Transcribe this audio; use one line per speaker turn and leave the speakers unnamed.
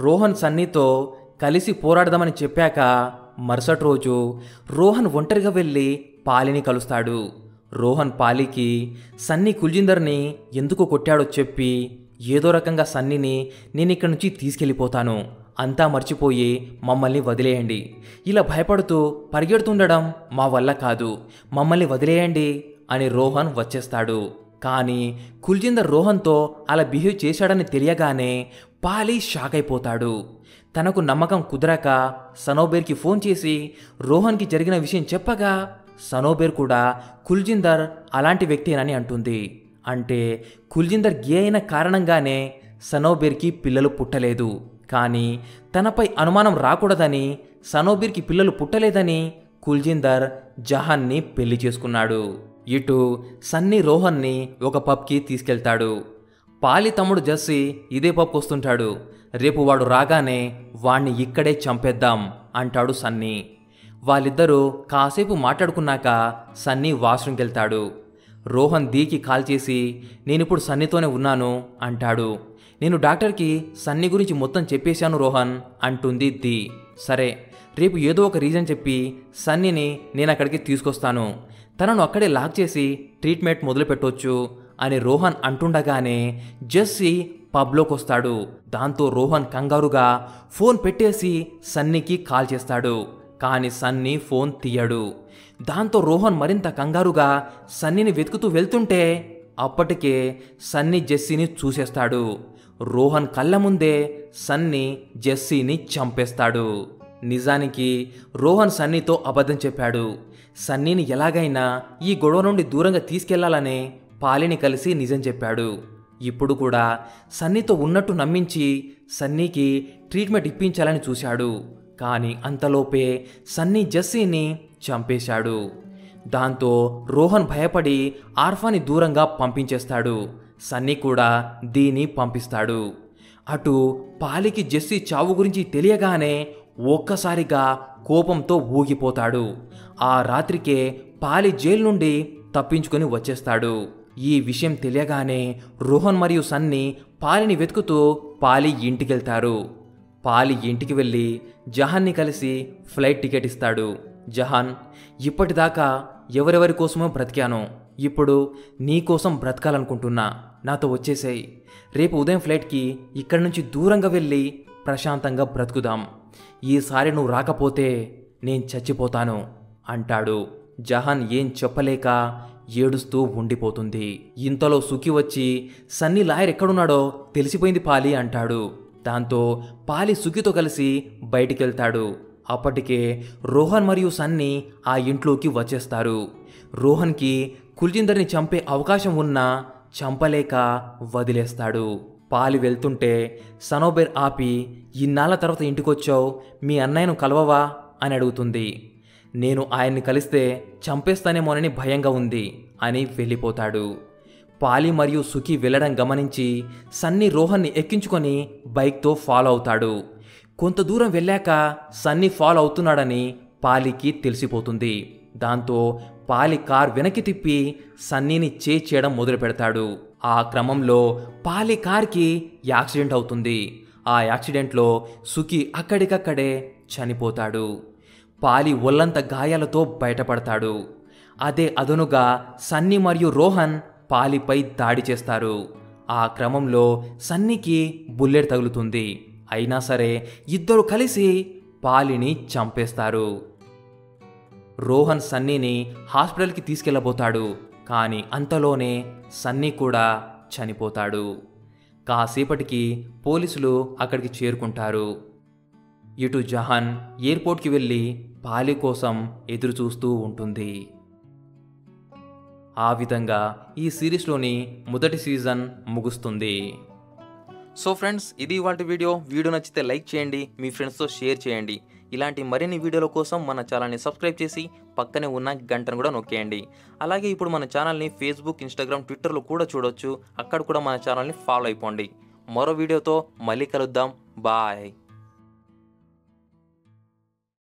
రోహన్ సన్నీతో కలిసి పోరాడదామని చెప్పాక మరుసటి రోజు రోహన్ ఒంటరిగా వెళ్ళి పాలిని కలుస్తాడు. రోహన్ పాలికి సన్నీ కుల్జిందర్ని ఎందుకు కొట్టాడో చెప్పి ఏదో రకంగా సన్నీని నేను ఇక్కడి నుంచి తీసుకెళ్ళిపోతాను, అంతా మర్చిపోయి మమ్మల్ని వదిలేయండి, ఇలా భయపడుతూ పరిగెడుతుండడం మా వల్ల కాదు, మమ్మల్ని వదిలేయండి అని రోహన్ వచ్చేస్తాడు. కానీ కుల్జిందర్ రోహన్తో అలా బిహేవ్ చేశాడని తెలియగానే పాలి షాక్ అయిపోతాడు. తనకు నమ్మకం కుదరక సనోబేర్కి ఫోన్ చేసి రోహన్కి జరిగిన విషయం చెప్పగా సనోబేర్ కూడా కుల్జిందర్ అలాంటి వ్యక్తేనని అంటుంది. అంటే కుల్జిందర్ గే అయిన కారణంగానే సనోబేర్కి పిల్లలు పుట్టలేదు. కానీ తనపై అనుమానం రాకూడదని, సనోబేర్కి పిల్లలు పుట్టలేదని కుల్జిందర్ జహాన్ని పెళ్లి చేసుకున్నాడు. ఇటు సన్నీ రోహన్ని ఒక పబ్కి తీసుకెళ్తాడు. పాలి తమ్ముడు జస్సీ ఇదే పబ్కి వస్తుంటాడు. రేపు వాడు రాగానే వాణ్ణి ఇక్కడే చంపేద్దాం అంటాడు సన్నీ. వాళ్ళిద్దరూ కాసేపు మాట్లాడుకున్నాక సన్నీ వాష్రూమ్కి వెళ్తాడు. రోహన్ దీకి కాల్ చేసి నేనిప్పుడు సన్నీతోనే ఉన్నాను అంటాడు. నేను డాక్టర్కి సన్నీ గురించి మొత్తం చెప్పేశాను రోహన్ అంటుంది ది. సరే, రేపు ఏదో ఒక రీజన్ చెప్పి సన్నీని నేను అక్కడికి తీసుకొస్తాను, తనను అక్కడే లాక్ చేసి ట్రీట్మెంట్ మొదలు పెట్టొచ్చు అని రోహన్ అంటుండగానే జెస్సీ పబ్లోకి వస్తాడు. దాంతో రోహన్ కంగారుగా ఫోన్ పెట్టేసి సన్నీకి కాల్ చేస్తాడు. కానీ సన్నీ ఫోన్ తీయడు. దాంతో రోహన్ మరింత కంగారుగా సన్నీని వెతుకుతూ వెళ్తుంటే అప్పటికే సన్నీ జెస్సీని చూసేస్తాడు. రోహన్ కళ్ళ ముందే సన్నీ జెస్సీని చంపేస్తాడు. నిజానికి రోహన్ సన్నీతో అబద్ధం చెప్పాడు. సన్నీని ఎలాగైనా ఈ గొడవ నుండి దూరంగా తీసుకెళ్లాలనే పాలిని కలిసి నిజం చెప్పాడు. ఇప్పుడు కూడా సన్నీతో ఉన్నట్టు నమ్మించి సన్నీకి ట్రీట్మెంట్ ఇప్పించాలని చూశాడు. కానీ అంతలోపే సన్నీ జెస్సీని చంపేశాడు. దాంతో రోహన్ భయపడి ఆర్ఫాని దూరంగా పంపించేస్తాడు. సన్నీ కూడా దీని పంపిస్తాడు. అటు పాలికి జెస్సీ చావు గురించి తెలియగానే ఒక్కసారిగా కోపంతో ఊగిపోతాడు. ఆ రాత్రికే పాలి జైలు నుండి తప్పించుకొని వచ్చేస్తాడు. ఈ విషయం తెలియగానే రోహన్ మరియు సన్నీ పాలిని వెతుకుతూ పాలి ఇంటికెళ్తారు. పాలి ఇంటికి వెళ్ళి జహాన్ని కలిసి ఫ్లైట్ టికెట్ ఇస్తాడు. జహాన్, ఇప్పటిదాకా ఎవరెవరి కోసమో బ్రతికాను, ఇప్పుడు నీ కోసం బ్రతకాలనుకుంటున్నా, నాతో వచ్చేసేయ్, రేపు ఉదయం ఫ్లైట్కి ఇక్కడి నుంచి దూరంగా వెళ్ళి ప్రశాంతంగా బ్రతుకుదాం, ఈసారి నువ్వు రాకపోతే నేను చచ్చిపోతాను అంటాడు. జహాన్ ఏం చెప్పలేక ఏడుస్తూ ఉండిపోతుంది. ఇంతలో సుఖి వచ్చి సన్నీ లాయర్ ఎక్కడున్నాడో తెలిసిపోయింది పాలి అంటాడు. దాంతో పాలి సుఖితో కలిసి బయటికెళ్తాడు. అప్పటికే రోహన్ మరియు సన్నీ ఆ ఇంట్లోకి వచ్చేస్తారు. రోహన్కి కుల్జిందర్ని చంపే అవకాశం ఉన్నా చంపలేక వదిలేస్తాడు. పాలి వెళ్తుంటే సనోబేర్ ఆపి ఇన్నాళ్ళ తర్వాత ఇంటికొచ్చావు, మీ అన్నయ్యను కలవవా అని అడుగుతుంది. నేను ఆయన్ని కలిస్తే చంపేస్తానేమోనని భయంగా ఉంది అని వెళ్ళిపోతాడు. పాలి మరియు సుఖి వెళ్ళడం గమనించి సన్నీ రోహన్ని ఎక్కించుకొని బైక్తో ఫాలో అవుతాడు. కొంత దూరం వెళ్ళాక సన్నీ ఫాలో అవుతున్నాడని పాలికి తెలిసిపోతుంది. దాంతో పాలి కార్ వెనక్కి తిప్పి సన్నీని చేయడం మొదలు పెడతాడు. ఆ క్రమంలో పాలి కార్కి యాక్సిడెంట్ అవుతుంది. ఆ యాక్సిడెంట్లో సుఖి అక్కడికక్కడే చనిపోతాడు. పాలి ఒళ్ళంత గాయాలతో బయటపడతాడు. అదే అదనుగా సన్నీ మరియు రోహన్ పాలిపై దాడి చేస్తారు. ఆ క్రమంలో సన్నీకి బుల్లెట్ తగులుతుంది. అయినా సరే ఇద్దరు కలిసి పాలిని చంపేస్తారు. రోహన్ సన్నీని హాస్పిటల్కి తీసుకెళ్లబోతాడు. కానీ అంతలోనే సన్నీ కూడా చనిపోతాడు. కాసేపటికి పోలీసులు అక్కడికి చేరుకుంటారు. ఇటు జహాన్ ఎయిర్పోర్ట్కి వెళ్ళి పాలి కోసం ఎదురుచూస్తూ ఉంటుంది. ఆ విధంగా ఈ సిరీస్లోని మొదటి సీజన్ ముగుస్తుంది. సో ఫ్రెండ్స్, ఇది ఇవాల్టి వీడియో నచ్చితే లైక్ చేయండి, మీ ఫ్రెండ్స్తో షేర్ చేయండి. ఇలాంటి మరిన్ని వీడియోల కోసం మన ఛానల్ని సబ్స్క్రైబ్ చేసి పక్కనే ఉన్న గంటను కూడా నొక్కేయండి. అలాగే ఇప్పుడు మన ఛానల్ని ఫేస్బుక్, ఇన్స్టాగ్రామ్, ట్విట్టర్లో కూడా చూడొచ్చు. అక్కడ కూడా మన ఛానల్ని ఫాలో అయిపోండి. మరో వీడియోతో మళ్ళీ కలుద్దాం. బాయ్.